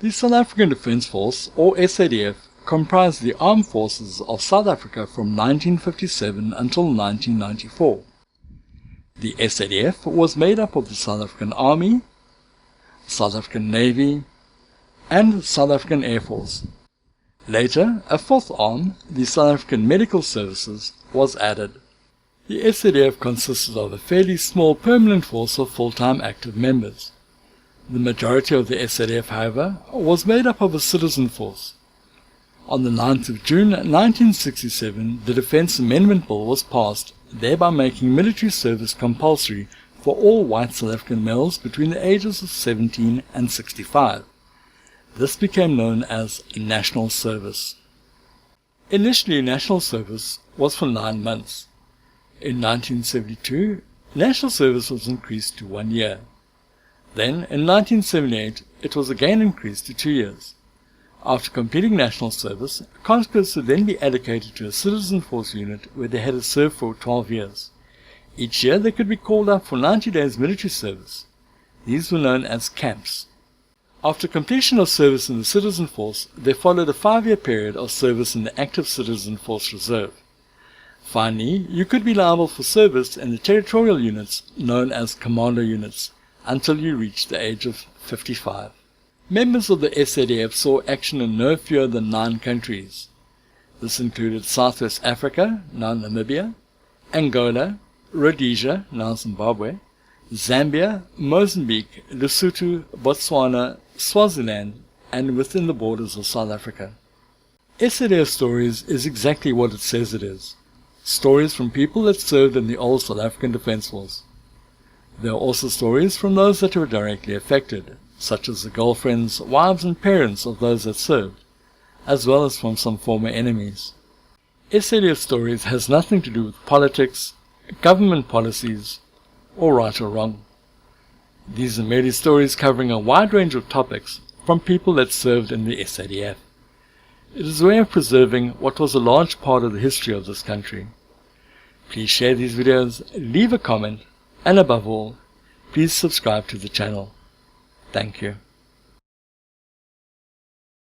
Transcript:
The South African Defence Force, or SADF, comprised the armed forces of South Africa from 1957 until 1994. The SADF was made up of the South African Army, South African Navy, and South African Air Force. Later, a fourth arm, the South African Medical Services, was added. The SADF consisted of a fairly small permanent force of full-time active members. The majority of the SADF, however, was made up of a citizen force. On the 9th of June 1967, the Defence Amendment Bill was passed, thereby making military service compulsory for all white South African males between the ages of 17 and 65. This became known as national service. Initially, national service was for 9 months. In 1972, national service was increased to 1 year. Then, in 1978, it was again increased to 2 years. After completing national service, conscripts would then be allocated to a citizen force unit where they had to serve for 12 years. Each year they could be called up for 90 days military service. These were known as camps. After completion of service in the citizen force, there followed a 5-year period of service in the active citizen force reserve. Finally, you could be liable for service in the territorial units known as commando units until you reached the age of 55. Members of the SADF saw action in no fewer than 9 countries. This included Southwest Africa, now Namibia, Angola, Rhodesia, now Zimbabwe, Zambia, Mozambique, Lesotho, Botswana, Swaziland, and within the borders of South Africa. SADF Stories is exactly what it says it is. Stories from people that served in the old South African Defence Force. There are also stories from those that were directly affected, such as the girlfriends, wives and parents of those that served, as well as from some former enemies. SADF Stories has nothing to do with politics, government policies, or right or wrong. These are merely stories covering a wide range of topics from people that served in the SADF. It is a way of preserving what was a large part of the history of this country. Please share these videos, leave a comment, and above all, please subscribe to the channel. Thank you.